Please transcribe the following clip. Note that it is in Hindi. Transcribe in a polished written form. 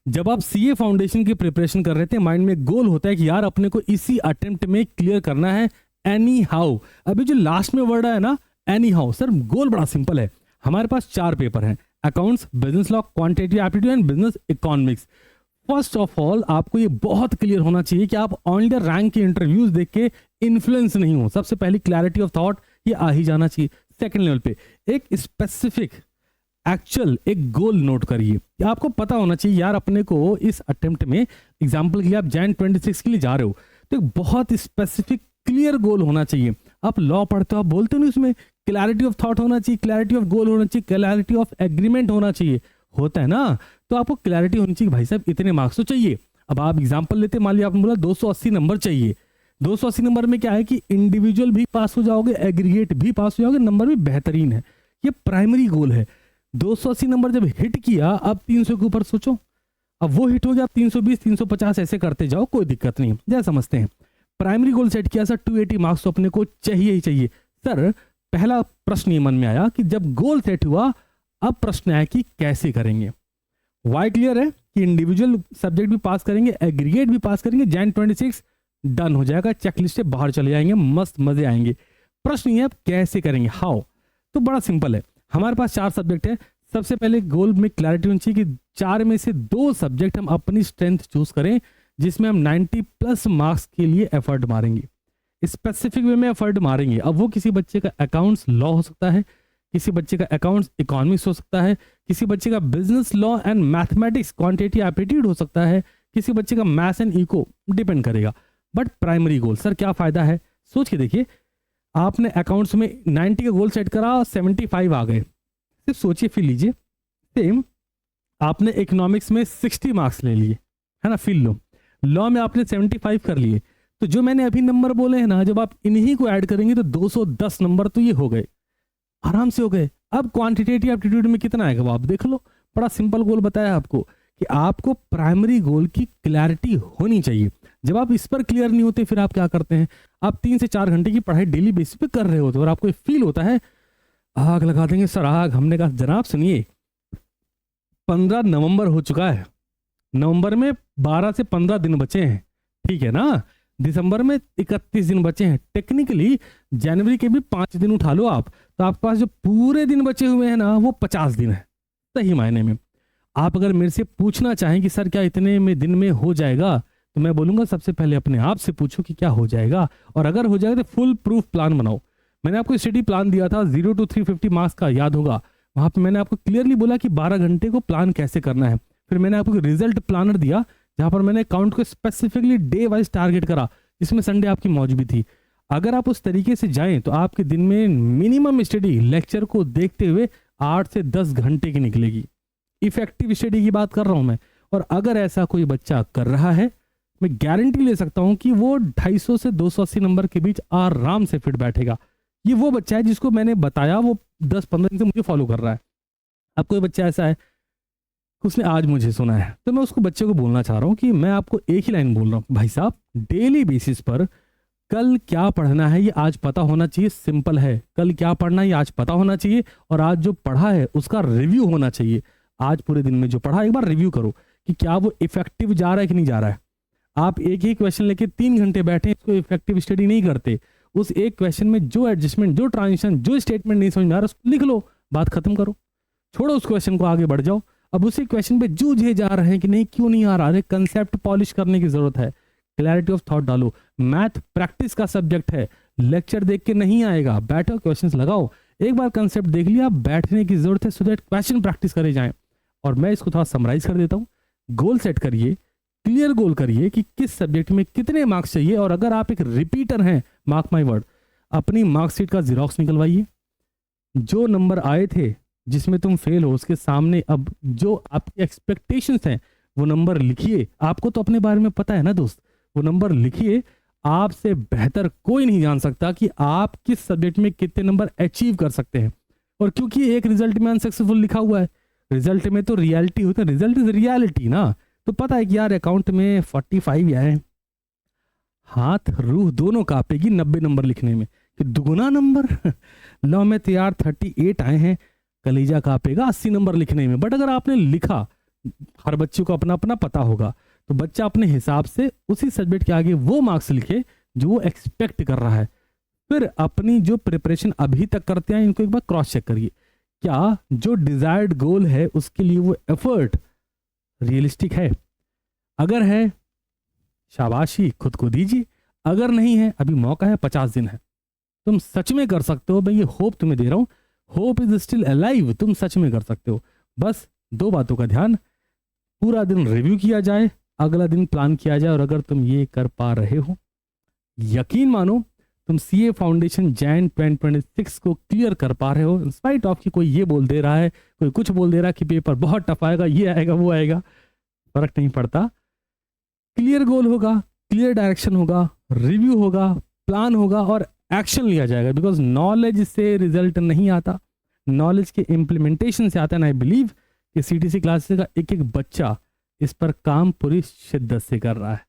जब आप सीए फाउंडेशन की प्रिपरेशन कर रहे थे, माइंड में गोल होता है कि यार अपने को इसी अटेम्प्ट में क्लियर करना है एनी हाउ। अभी जो लास्ट में वर्ड है ना एनी हाउ, सर गोल बड़ा सिंपल है। हमारे पास 4 पेपर हैं, accounts, business law, quantitative aptitude and business economics. First of all आपको ये बहुत क्लियर होना चाहिए कि आप ऑन द रैंक के इंटरव्यूज देख के इन्फ्लुएंस नहीं हो। सबसे पहले क्लैरिटी ऑफ थॉट ये आ ही जाना चाहिए। सेकंड लेवल पे एक स्पेसिफिक एक्चुअल एक गोल नोट करिए। आपको पता होना चाहिए यार अपने को इस अटेम्प्ट में, एग्जाम्पल के लिए आप जैन 26 के लिए जा रहे हो, तो एक बहुत स्पेसिफिक क्लियर गोल होना चाहिए। आप लॉ पढ़ते हो, आप बोलते हो नहीं, उसमें क्लैरिटी ऑफ थॉट होना चाहिए, क्लैरिटी ऑफ गोल होना चाहिए, क्लैरिटी ऑफ एग्रीमेंट होना चाहिए, होता है ना। तो आपको क्लैरिटी होनी चाहिए भाई साहब इतने मार्क्स तो चाहिए। अब आप एग्जाम्पल लेते, मान लिया आपने बोला 280 नंबर चाहिए। 280 नंबर में क्या है कि इंडिविजुअल भी पास हो जाओगे, एग्रीगेट भी पास हो जाओगे, नंबर भी बेहतरीन है। ये प्राइमरी गोल है। 280 नंबर जब हिट किया, अब 300 के ऊपर सोचो, अब वो हिट हो गया, 320 350 ऐसे करते जाओ, कोई दिक्कत नहीं है। जैसा समझते हैं प्राइमरी गोल सेट किया सर, 280 मार्क्स तो अपने को चाहिए ही चाहिए। सर पहला प्रश्न ये मन में आया कि जब गोल सेट हुआ, अब प्रश्न आया कि कैसे करेंगे। वाई क्लियर है कि इंडिविजुअल सब्जेक्ट भी पास करेंगे, एग्रीगेट भी पास करेंगे, जैन 26 डन हो जाएगा, चेकलिस्ट से बाहर चले जाएंगे, मस्त मजे आएंगे। प्रश्न ये अब कैसे करेंगे, हाउ। तो बड़ा सिंपल है, हमारे पास 4 सब्जेक्ट है। सबसे पहले गोल में क्लैरिटी होनी चाहिए कि 4 में से 2 सब्जेक्ट हम अपनी स्ट्रेंथ चूज करें, जिसमें हम 90+ मार्क्स के लिए एफर्ट मारेंगे, स्पेसिफिक वे में एफर्ट मारेंगे। अब वो किसी बच्चे का अकाउंट्स लॉ हो सकता है, किसी बच्चे का अकाउंट्स इकोनॉमिक्स हो सकता है, किसी बच्चे का business law and mathematics quantitative aptitude हो सकता है, किसी बच्चे का मैथ्स एंड इको, डिपेंड करेगा। बट प्राइमरी गोल सर क्या फायदा है, सोच के देखिए। आपने अकाउंट्स में 90 का गोल सेट करा, 75 आ गए, सिर्फ सोचिए, फिर लीजिए। सेम आपने इकोनॉमिक्स में 60 मार्क्स ले लिए, है ना, फिर लो। लॉ में आपने 75 कर लिए, तो जो मैंने अभी नंबर बोले हैं ना, जब आप इन्हीं को ऐड करेंगे तो 210 नंबर तो ये हो गए, आराम से हो गए। अब क्वांटिटेटिव एप्टीट्यूड में कितना आएगा वो आप देख लो। बड़ा सिंपल गोल बताया आपको कि आपको प्राइमरी गोल की क्लैरिटी होनी चाहिए। जब आप इस पर क्लियर नहीं होते, फिर आप क्या करते हैं, आप 3 से 4 घंटे की पढ़ाई डेली बेसिस पे कर रहे होते और आपको फील होता है आग लगा देंगे सर आग। हमने कहा जनाब सुनिए, 15 नवंबर हो चुका है, नवंबर में 12 से 15 दिन बचे हैं, ठीक है ना। दिसंबर में 31 दिन बचे हैं, टेक्निकली जनवरी के भी 5 दिन उठा लो आप, तो आपके पास जो पूरे दिन बचे हुए हैं ना, वो 50 दिन है सही मायने में। आप अगर मेरे से पूछना चाहें कि सर क्या इतने में दिन में हो जाएगा, तो मैं बोलूंगा सबसे पहले अपने आप से पूछो कि क्या हो जाएगा, और अगर हो जाएगा तो फुल प्रूफ प्लान बनाओ। मैंने आपको स्टडी प्लान दिया था 0 to 350 मार्क्स का, याद होगा। वहां पे मैंने आपको क्लियरली बोला कि 12 घंटे को प्लान कैसे करना है। फिर मैंने आपको रिजल्ट प्लानर दिया, जहां पर मैंने अकाउंट को स्पेसिफिकली डे वाइज टारगेट करा, जिसमें संडे आपकी मौज भी थी। अगर आप उस तरीके से जाएं तो आपके दिन में मिनिमम स्टडी लेक्चर को देखते हुए 8 से 10 घंटे की निकलेगी। इफेक्टिव स्टडी की बात कर रहा हूं मैं। और अगर ऐसा कोई बच्चा कर रहा है, मैं गारंटी ले सकता हूं कि वो 250 से 280 नंबर के बीच आराम से फिट बैठेगा। ये वो बच्चा है जिसको मैंने बताया, वो 10-15 दिन से मुझे फॉलो कर रहा है। अब कोई बच्चा ऐसा है उसने आज मुझे सुना है, तो मैं उसको बच्चे को बोलना चाह रहा हूँ कि मैं आपको एक ही लाइन बोल रहा हूँ, भाई साहब डेली बेसिस पर कल क्या पढ़ना है ये आज पता होना चाहिए। सिंपल है, कल क्या पढ़ना है ये आज पता होना चाहिए, और आज जो पढ़ा है उसका रिव्यू होना चाहिए। आज पूरे दिन में जो पढ़ा एक बार रिव्यू करो कि क्या वो इफेक्टिव जा रहा है कि नहीं जा रहा है। आप एक ही क्वेश्चन लेके 3 घंटे बैठे, इसको इफेक्टिव स्टडी नहीं करते। उस एक क्वेश्चन में जो एडजस्टमेंट, जो ट्रांजिशन, जो स्टेटमेंट नहीं समझ में आ रहा उसको लिख लो, बात खत्म करो, छोड़ो उस क्वेश्चन को, आगे बढ़ जाओ। अब उसी क्वेश्चन पे जूझे जा रहे हैं कि नहीं क्यों नहीं आ रहा है, कंसेप्ट पॉलिश करने की जरूरत है, क्लैरिटी ऑफ थॉट डालो। मैथ प्रैक्टिस का सब्जेक्ट है, लेक्चर देख के नहीं आएगा, बैठो क्वेश्चंस लगाओ। एक बार कंसेप्ट देख लिया, बैठने की जरूरत है, सो दैट क्वेश्चन प्रैक्टिस करे जाएं। और मैं इसको थोड़ा समराइज कर देता हूँ। गोल सेट करिए, क्लियर गोल करिए कि किस सब्जेक्ट में कितने मार्क्स चाहिए। और अगर आप एक रिपीटर हैं, मार्क माई वर्ड, अपनी मार्कशीट का जीरोक्स निकलवाइए। जो नंबर आए थे जिसमें तुम फेल हो, उसके सामने अब जो आपकी एक्सपेक्टेशंस हैं वो नंबर लिखिए। आपको तो अपने बारे में पता है ना दोस्त, वो नंबर लिखिए। आपसे बेहतर कोई नहीं जान सकता कि आप किस सब्जेक्ट में कितने नंबर अचीव कर सकते हैं। और क्योंकि एक रिजल्ट में अनसक्सेसफुल लिखा हुआ है, रिजल्ट में तो रियलिटी होता है, रिजल्ट इज रियलिटी ना। तो पता है कि यार अकाउंट में 45 आए, हाथ रूह दोनों कांपेगी 90 नंबर लिखने में कि दुगुना नंबर। लॉ में तो यार 38 आए हैं, कलीजा कांपेगा 80 नंबर लिखने में। बट अगर आपने लिखा हर बच्चे को अपना अपना पता होगा, तो बच्चा अपने हिसाब से उसी सब्जेक्ट के आगे वो मार्क्स लिखे जो वो एक्सपेक्ट कर रहा है। फिर अपनी जो प्रिपरेशन अभी तक करते हैं इनको एक बार क्रॉस चेक करिए, क्या जो डिजायर्ड गोल है उसके लिए वो एफर्ट रियलिस्टिक है। अगर है शाबाशी, खुद को दीजिए। अगर नहीं है, अभी मौका है, 50 दिन है, तुम सच में कर सकते हो। मैं ये होप तुम्हें दे रहा हूं, होप इज स्टिल अलाइव, तुम सच में कर सकते हो। बस 2 बातों का ध्यान, पूरा दिन रिव्यू किया जाए, अगला दिन प्लान किया जाए, और अगर तुम ये कर पा रहे हो, यकीन मानो तुम सीए फाउंडेशन जैन 2026 को क्लियर कर पा रहे हो। इंस्पाइट ऑफ कि कोई ये बोल दे रहा है, कोई कुछ बोल दे रहा है कि पेपर बहुत टफ आएगा, ये आएगा वो आएगा, फर्क नहीं पड़ता। क्लियर गोल होगा, क्लियर डायरेक्शन होगा, रिव्यू होगा, प्लान होगा और एक्शन लिया जाएगा। बिकॉज नॉलेज से रिजल्ट नहीं आता, नॉलेज के इम्प्लीमेंटेशन से आता है। आई बिलीव कि सीटीसी क्लासेस का एक एक बच्चा इस पर काम पूरी शिद्दत से कर रहा है।